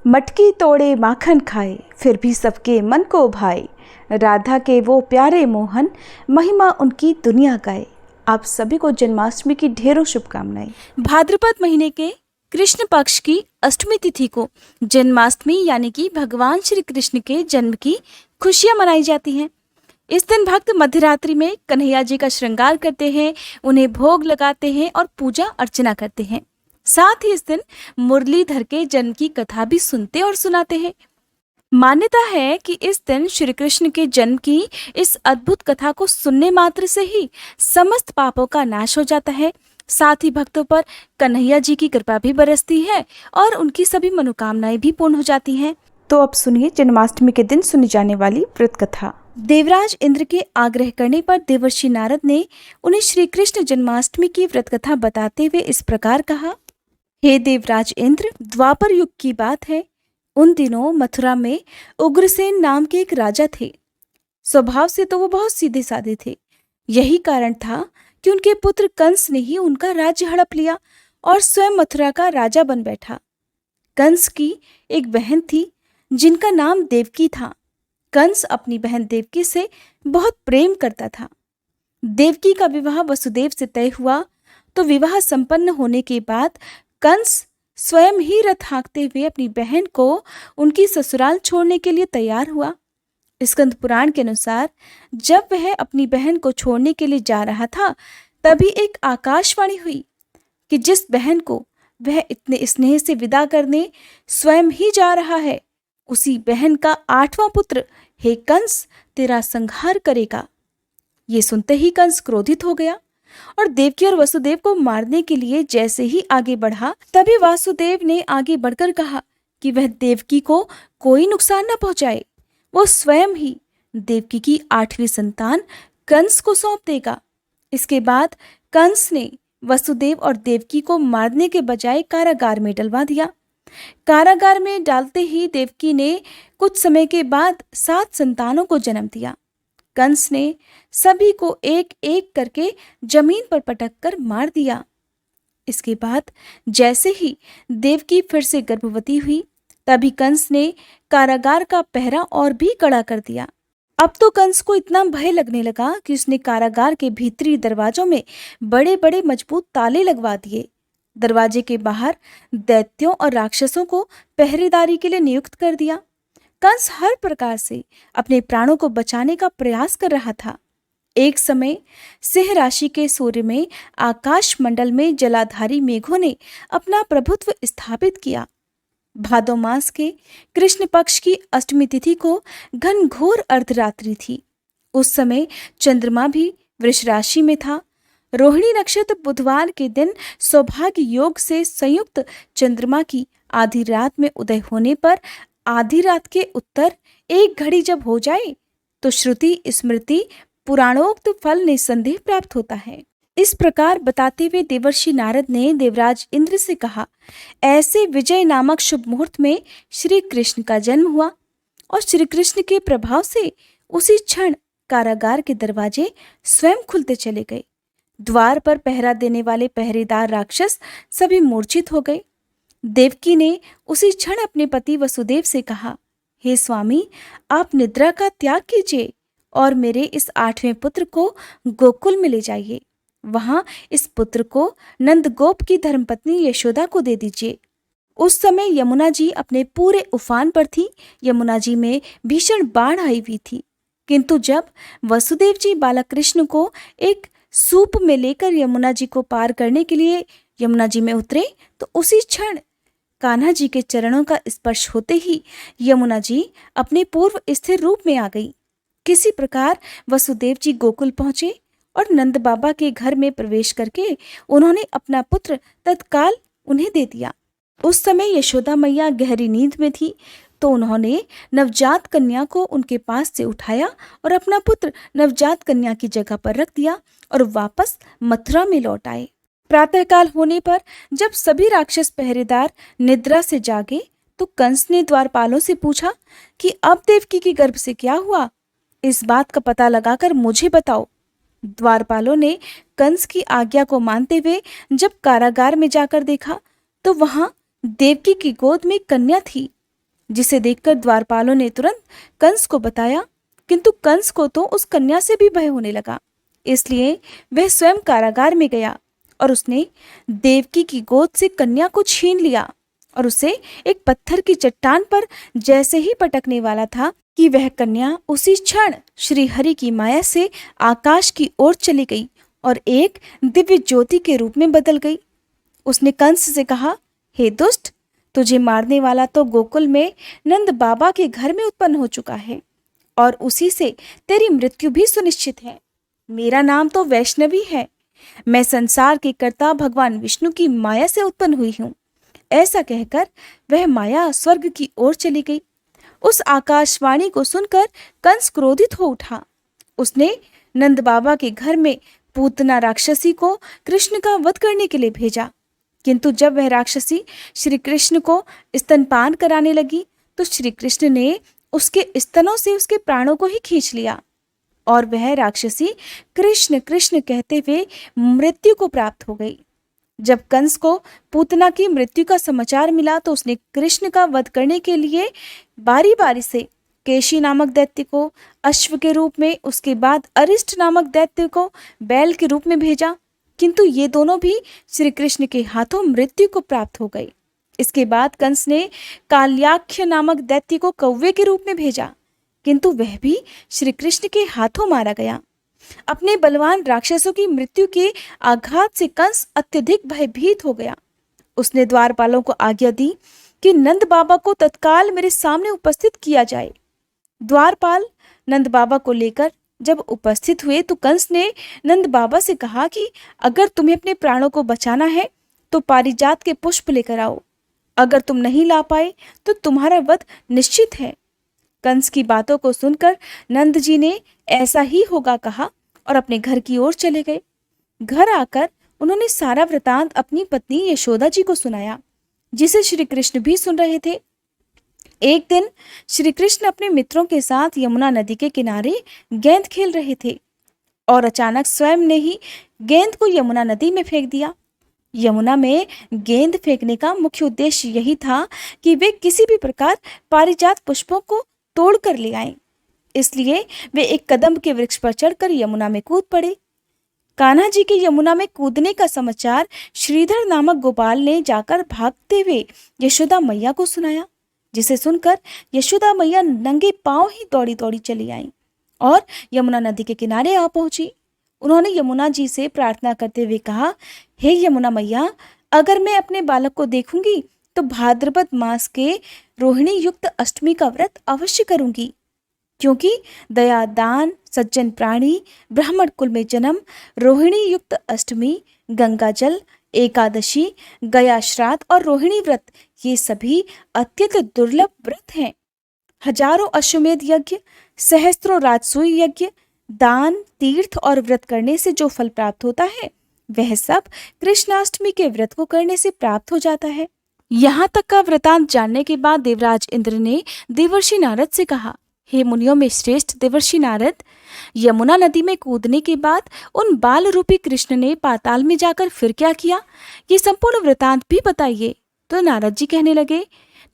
मटकी तोड़े माखन खाए, फिर भी सबके मन को भाए। राधा के वो प्यारे मोहन, महिमा उनकी दुनिया गाए। आप सभी को जन्माष्टमी की ढेरों शुभकामनाएं। भाद्रपद महीने के कृष्ण पक्ष की अष्टमी तिथि को जन्माष्टमी यानी कि भगवान श्री कृष्ण के जन्म की खुशियां मनाई जाती हैं। इस दिन भक्त मध्यरात्रि में कन्हैया जी का श्रृंगार करते हैं, उन्हें भोग लगाते हैं और पूजा अर्चना करते हैं। साथ ही इस दिन मुरलीधर के जन्म की कथा भी सुनते और सुनाते हैं। मान्यता है कि इस दिन श्री कृष्ण के जन्म की इस अद्भुत कथा को सुनने मात्र से ही समस्त पापों का नाश हो जाता है। साथ ही भक्तों पर कन्हैया जी की कृपा भी बरसती है और उनकी सभी मनोकामनाएं भी पूर्ण हो जाती हैं। तो अब सुनिए जन्माष्टमी के दिन सुनी जाने वाली व्रत कथा। देवराज इंद्र के आग्रह करने पर देवर्षि नारद ने उन्हें श्री कृष्ण जन्माष्टमी की व्रत कथा बताते हुए इस प्रकार कहा। हे देवराज इंद्र, द्वापर युग की बात है। उन दिनों मथुरा में उग्रसेन नाम के एक राजा थे। स्वभाव से तो वो बहुत सीधे साधे थे। यही कारण था कि उनके पुत्र कंस ने ही उनका राज्य हड़प लिया और स्वयं मथुरा का राजा बन बैठा। कंस की एक बहन थी जिनका नाम देवकी था। कंस अपनी बहन देवकी से बहुत प्रेम करता था। देवकी का विवाह वसुदेव से तय हुआ तो विवाह संपन्न होने के बाद कंस स्वयं ही रथ हाँकते हुए अपनी बहन को उनकी ससुराल छोड़ने के लिए तैयार हुआ। स्कंद पुराण के अनुसार जब वह अपनी बहन को छोड़ने के लिए जा रहा था, तभी एक आकाशवाणी हुई कि जिस बहन को वह इतने स्नेह से विदा करने स्वयं ही जा रहा है, उसी बहन का 8वां पुत्र हे कंस तेरा संहार करेगा। ये सुनते ही कंस क्रोधित हो गया और देवकी और वसुदेव को मारने के लिए जैसे ही आगे बढ़ा, तभी वासुदेव ने आगे बढ़कर कहा कि वह देवकी को कोई नुकसान न पहुंचाए। वो स्वयं ही देवकी की 8वीं संतान कंस को सौंप देगा। इसके बाद कंस ने वसुदेव और देवकी को मारने के बजाय कारागार में डलवा दिया। कारागार में डालते ही देवकी ने कुछ समय के बाद 7 संतानों को जन्म दिया। कंस ने सभी को एक एक करके जमीन पर पटक कर मार दिया। इसके बाद जैसे ही देवकी फिर से गर्भवती हुई, तभी कंस ने कारागार का पहरा और भी कड़ा कर दिया। अब तो कंस को इतना भय लगने लगा कि उसने कारागार के भीतरी दरवाजों में बड़े बड़े मजबूत ताले लगवा दिए। दरवाजे के बाहर दैत्यों और राक्षसों को पहरेदारी के लिए नियुक्त कर दिया। कंस हर प्रकार से अपने प्राणों को बचाने का प्रयास कर रहा था। एक समय सिंह राशि के सूर्य में आकाश मंडल में जलाधारी मेघों ने अपना प्रभुत्व स्थापित किया। भादो मास के कृष्ण पक्ष की अष्टमी तिथि को घनघोर अर्धरात्रि थी। उस समय चंद्रमा भी वृष राशि में था। रोहिणी नक्षत्र बुधवार के दिन सौभाग्य योग से संयुक्त चंद्रमा की आधी रात में उदय होने पर आधी रात के उत्तर 1 घड़ी जब हो जाए तो श्रुति स्मृति पुराणोक्त फल निसंदेह प्राप्त होता है। इस प्रकार बताते हुए देवर्षि नारद ने देवराज इंद्र से कहा, ऐसे विजय नामक शुभ मुहूर्त में श्री कृष्ण का जन्म हुआ और श्री कृष्ण के प्रभाव से उसी क्षण कारागार के दरवाजे स्वयं खुलते चले गए। द्वार पर पहरा देने वाले पहरेदार राक्षस सभी मूर्छित हो गए। देवकी ने उसी क्षण अपने पति वसुदेव से कहा, हे स्वामी, आप निद्रा का त्याग कीजिए और मेरे इस 8वें पुत्र को गोकुल में ले जाइए। वहां इस पुत्र को नंदगोप की धर्मपत्नी यशोदा को दे दीजिए। उस समय यमुना जी अपने पूरे उफान पर थी। यमुना जी में भीषण बाढ़ आई हुई थी, किंतु जब वसुदेव जी बालक कृष्ण को एक सूप में लेकर यमुना जी को पार करने के लिए यमुना जी में उतरे, तो उसी क्षण कान्हा जी के चरणों का स्पर्श होते ही यमुना जी अपने पूर्व स्थिर रूप में आ गई। किसी प्रकार वसुदेव जी गोकुल पहुंचे और नंद बाबा के घर में प्रवेश करके उन्होंने अपना पुत्र तत्काल उन्हें दे दिया। उस समय यशोदा मैया गहरी नींद में थी, तो उन्होंने नवजात कन्या को उनके पास से उठाया और अपना पुत्र नवजात कन्या की जगह पर रख दिया और वापस मथुरा में लौट आए। प्रातःकाल होने पर जब सभी राक्षस पहरेदार निद्रा से जागे, तो कंस ने द्वारपालों से पूछा कि अब देवकी के गर्भ से क्या हुआ, इस बात का पता लगाकर मुझे बताओ। द्वारपालों ने कंस की आज्ञा को मानते हुए जब कारागार में जाकर देखा, तो वहां देवकी की गोद में कन्या थी। जिसे देखकर द्वारपालों ने तुरंत कंस को बताया, किंतु कंस को तो उस कन्या से भी भय होने लगा। इसलिए वह स्वयं कारागार में गया और उसने देवकी की गोद से कन्या को छीन लिया और उसे एक पत्थर की चट्टान पर जैसे ही पटकने वाला था कि वह कन्या उसी क्षण श्री हरि की माया से आकाश की ओर चली गई और एक दिव्य ज्योति के रूप में बदल गई। उसने कंस से कहा, हे दुष्ट, तुझे मारने वाला तो गोकुल में नंद बाबा के घर में उत्पन्न हो चुका है और उसी से तेरी मृत्यु भी सुनिश्चित है। मेरा नाम तो वैष्णवी है। मैं संसार के कर्ता भगवान विष्णु की माया से उत्पन्न हुई हूँ। ऐसा कहकर वह माया स्वर्ग की ओर चली गई। उस आकाशवाणी को सुनकर कंस क्रोधित हो उठा। उसने नंद बाबा के घर में पूतना राक्षसी को कृष्ण का वध करने के लिए भेजा, किंतु जब वह राक्षसी श्री कृष्ण को स्तनपान कराने लगी तो श्री कृष्ण ने उसके स्तनों से उसके प्राणों को ही खींच लिया और वह राक्षसी कृष्ण कृष्ण कहते हुए मृत्यु को प्राप्त हो गई। जब कंस को पूतना की मृत्यु का समाचार मिला तो उसने कृष्ण का वध करने के लिए बारी बारी से केशी नामक दैत्य को अश्व के रूप में, उसके बाद अरिष्ट नामक दैत्य को बैल के रूप में भेजा, किंतु ये दोनों भी श्री कृष्ण के हाथों मृत्यु को प्राप्त हो गए। इसके बाद कंस ने काल्याख्य नामक दैत्य को कौवे के रूप में भेजा, किंतु वह भी श्री कृष्ण के हाथों मारा गया। अपने बलवान राक्षसों की मृत्यु के आघात से कंस अत्यधिक भयभीत हो गया। उसने द्वारपालों को आज्ञा दी कि नंद बाबा को तत्काल मेरे सामने उपस्थित किया जाए। द्वारपाल नंद बाबा को लेकर जब उपस्थित हुए तो कंस ने नंद बाबा से कहा कि अगर तुम्हें अपने प्राणों को बचाना है तो पारिजात के पुष्प लेकर आओ। अगर तुम नहीं ला पाए तो तुम्हारा वध निश्चित है। कंस की बातों को सुनकर नंद जी ने ऐसा ही होगा कहा और अपने घर की ओर चले गए। घर आकर उन्होंने सारा वृतांत अपनी पत्नी यशोदा जी को सुनाया, जिसे श्री कृष्ण भी सुन रहे थे। एक दिन श्री कृष्ण अपने मित्रों के साथ यमुना नदी के किनारे गेंद खेल रहे थे और अचानक स्वयं ने ही गेंद को यमुना नदी में फेंक दिया। यमुना में गेंद फेंकने का मुख्य उद्देश्य यही था कि वे किसी भी प्रकार पारिजात पुष्पों को तोड़ कर ले आएं। इसलिए वे एक कदम के वृक्ष पर चढ़कर यमुना में कूद पड़े। कान्हा जी के यमुना में कूदने का समाचार श्रीधर नामक गोपाल ने जाकर भागते हुए यशोदा मैया को सुनाया, जिसे सुनकर यशोदा मैया नंगे पांव ही दौड़ी दौड़ी चली आई और यमुना नदी के किनारे आ पहुंची। उन्होंने यमुना जी से प्रार्थना करते हुए कहा, हे यमुना मैया, अगर मैं अपने बालक को देखूंगी तो भाद्रपद मास के रोहिणी युक्त अष्टमी का व्रत अवश्य करूंगी, क्योंकि दया दान, सज्जन प्राणी, ब्राह्मण कुल में जन्म, रोहिणी युक्त अष्टमी, गंगा जल, एकादशी, गया श्राद्ध और रोहिणी व्रत ये सभी अत्यंत दुर्लभ व्रत हैं। हजारों अश्वमेध यज्ञ, सहस्त्रों राजसूय यज्ञ, दान, तीर्थ और व्रत करने से जो फल प्राप्त होता है वह सब कृष्णाष्टमी के व्रत को करने से प्राप्त हो जाता है। यहाँ तक का वृतांत जानने के बाद देवराज इंद्र ने देवर्षि नारद से कहा, हे मुनियों में श्रेष्ठ देवर्षि नारद, यमुना नदी में कूदने के बाद उन बाल रूपी कृष्ण ने पाताल में जाकर फिर क्या किया, ये संपूर्ण वृतांत भी बताइए। तो नारद जी कहने लगे,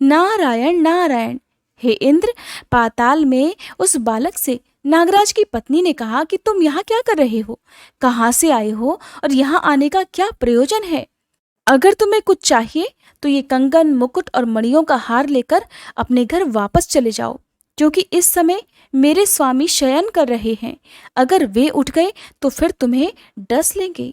नारायण नारायण। हे इंद्र, पाताल में उस बालक से नागराज की पत्नी ने कहा कि तुम यहाँ क्या कर रहे हो, कहाँ से आए हो और यहाँ आने का क्या प्रयोजन है। अगर तुम्हें कुछ चाहिए तो ये कंगन, मुकुट और मणियों का हार लेकर अपने घर वापस चले जाओ, क्योंकि इस समय मेरे स्वामी शयन कर रहे हैं। अगर वे उठ गए तो फिर तुम्हें डस लेंगे।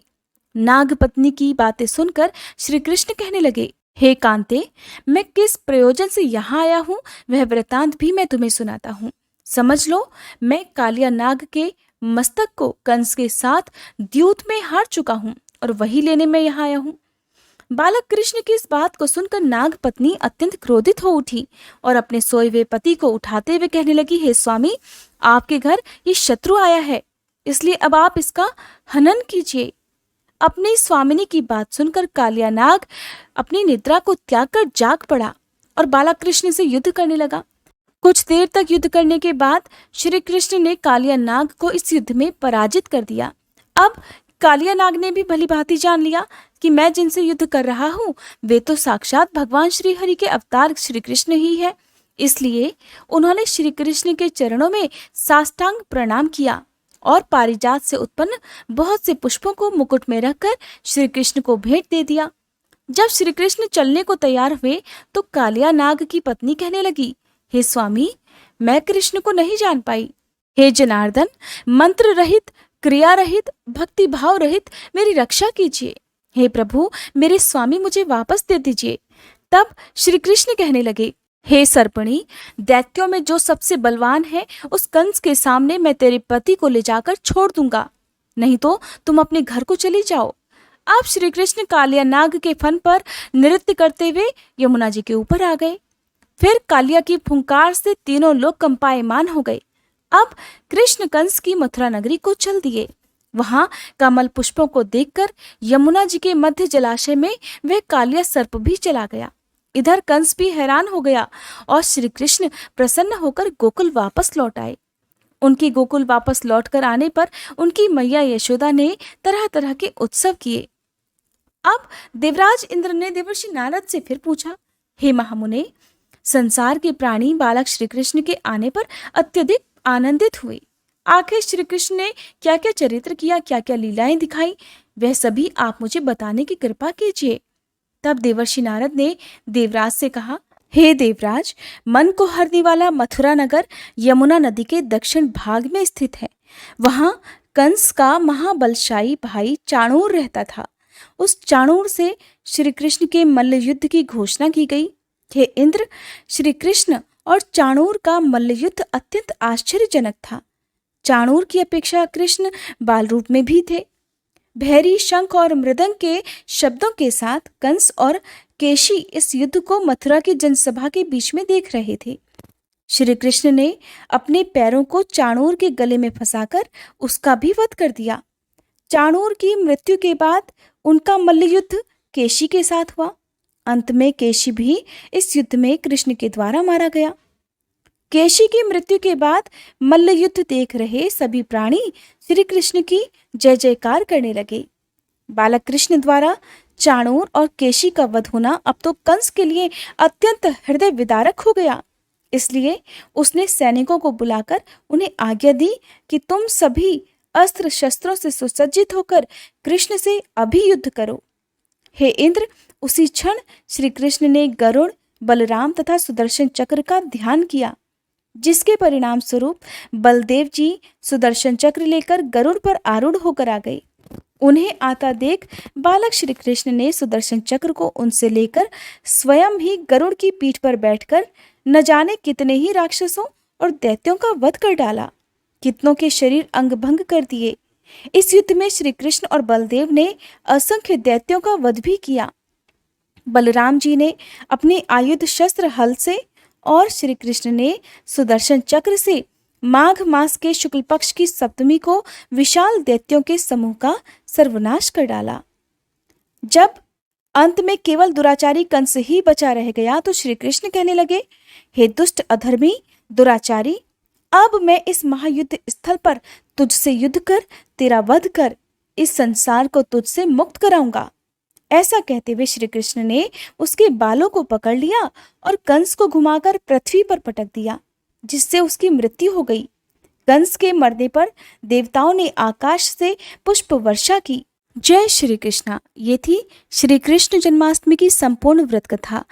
नागपत्नी की बातें सुनकर श्री कृष्ण कहने लगे, हे कांते, मैं किस प्रयोजन से यहाँ आया हूँ वह वृतांत भी मैं तुम्हें सुनाता हूँ। समझ लो, मैं कालिया नाग के मस्तक को कंस के साथ द्यूत में हार चुका हूँ और वही लेने में यहाँ आया हूँ। बालक कृष्ण की इस बात को सुनकर नाग पत्नी अत्यंत क्रोधित हो उठी और अपने सोए हुए पति को उठाते हुए कहने लगी, हे स्वामी, आपके घर ये शत्रु आया है, इसलिए अब आप इसका हनन कीजिए। अपनी स्वामिनी की बात सुनकर कालिया नाग अपनी निद्रा को त्याग कर जाग पड़ा और बालक कृष्ण से युद्ध करने लगा। कुछ देर तक युद्ध करने के बाद श्री कृष्ण ने कालिया नाग को इस युद्ध में पराजित कर दिया। अब कालिया नाग ने भी भली भांति जान लिया कि मैं जिनसे युद्ध कर रहा हूँ वे तो साक्षात भगवान श्री हरि के अवतार श्री कृष्ण ही है इसलिए उन्होंने श्री कृष्ण के चरणों में साष्टांग प्रणाम किया और पारिजात से उत्पन्न बहुत से पुष्पों को मुकुट में रखकर श्री कृष्ण को भेंट दे दिया। जब श्री कृष्ण चलने को तैयार हुए तो कालिया नाग की पत्नी कहने लगी, हे स्वामी, मैं कृष्ण को नहीं जान पाई। हे जनार्दन, मंत्र रहित, क्रिया रहित, भक्ति भाव रहित मेरी रक्षा कीजिए। हे प्रभु, मेरे स्वामी मुझे वापस दे दीजिए। तब श्री कृष्ण कहने लगे, हे सर्पणी, दैत्यों में जो सबसे बलवान है उस कंस के सामने मैं तेरे पति को ले जाकर छोड़ दूंगा, नहीं तो तुम अपने घर को चली जाओ। आप श्री कृष्ण कालिया नाग के फन पर नृत्य करते हुए यमुना जी के ऊपर आ गए। फिर कालिया की फुंकार से तीनों लोग कंपायमान हो गए। अब कृष्ण कंस की मथुरा नगरी को चल दिए। वहां कमल पुष्पों को देखकर यमुना जी के मध्य जलाशय में वह कालिया सर्प भी चला गया। इधर कंस भी हैरान हो गया और श्री कृष्ण प्रसन्न होकर गोकुल वापस लौट आए। उनकी गोकुल वापस लौटकर आने पर उनकी मैया यशोदा ने तरह तरह के उत्सव किए। अब देवराज इंद्र ने देवर्षि नारद से फिर पूछा, हे महामुने, संसार के प्राणी बालक श्री कृष्ण के आने पर अत्यधिक आनंदित हुए। आखिर श्री कृष्ण ने क्या क्या चरित्र किया, क्या क्या लीलाएं दिखाई, वह सभी आप मुझे बताने की कृपा कीजिए। तब देवर्षि नारद ने देवराज से कहा, हे देवराज, मन को हरने वाला मथुरा नगर यमुना नदी के दक्षिण भाग में स्थित है। वहां कंस का महाबलशाही भाई चाणूर रहता था। उस चाणूर से श्री कृष्ण के मल्ल युद्ध की घोषणा की गई। हे इंद्र, श्री कृष्ण और चाणूर का मल्ल युद्ध अत्यंत आश्चर्यजनक था। चाणूर की अपेक्षा कृष्ण बाल रूप में भी थे। भैरी शंख और मृदंग के शब्दों के साथ कंस और केशी इस युद्ध को मथुरा की जनसभा के बीच में देख रहे थे। श्री कृष्ण ने अपने पैरों को चाणूर के गले में फंसाकर उसका भी वध कर दिया। चाणूर की मृत्यु के बाद उनका मल्ल युद्ध केशी के साथ हुआ। अंत में केशी भी इस युद्ध में कृष्ण के द्वारा मारा गया। केशी की मृत्यु के बाद मल्ल युद्ध देख रहे सभी प्राणी श्री कृष्ण की जय जयकार करने लगे। बालक कृष्ण द्वारा चाणूर और केशी का वध होना अब तो कंस के लिए अत्यंत हृदय विदारक हो गया। इसलिए उसने सैनिकों को बुलाकर उन्हें आज्ञा दी कि तुम सभी अस्त्र शस्त्रों से सुसज्जित होकर कृष्ण से अभी युद्ध करो। हे इंद्र, उसी क्षण श्री कृष्ण ने गरुड़, बलराम तथा सुदर्शन चक्र का ध्यान किया, जिसके परिणाम स्वरूप बलदेव जी सुदर्शन चक्र लेकर गरुड़ पर आरूढ़ होकर आ गए। उन्हें आता देख बालक श्री कृष्ण ने सुदर्शन चक्र को उनसे लेकर स्वयं ही गरुड़ की पीठ पर बैठकर न जाने कितने ही राक्षसों और दैत्यों का वध कर डाला, कितनों के शरीर अंग भंग कर दिए। इस युद्ध में श्री कृष्ण और बलदेव ने असंख्य दैत्यों का वध भी किया। बलराम जी ने अपने आयुध शस्त्र हल से और श्री कृष्ण ने सुदर्शन चक्र से माघ मास के शुक्ल पक्ष की सप्तमी को विशाल दैत्यों के समूह का सर्वनाश कर डाला। जब अंत में केवल दुराचारी कंस ही बचा रह गया तो श्री कृष्ण कहने लगे, हे दुष्ट अधर्मी दुराचारी, अब मैं इस महायुद्ध स्थल पर तुझसे युद्ध कर तेरा वध कर इस संसार को तुझसे मुक्त कराऊंगा। ऐसा कहते हुए श्री कृष्ण ने उसके बालों को पकड़ लिया और कंस को घुमाकर पृथ्वी पर पटक दिया, जिससे उसकी मृत्यु हो गई। कंस के मरने पर देवताओं ने आकाश से पुष्प वर्षा की। जय श्री कृष्णा। ये थी श्री कृष्ण जन्माष्टमी की संपूर्ण व्रत कथा।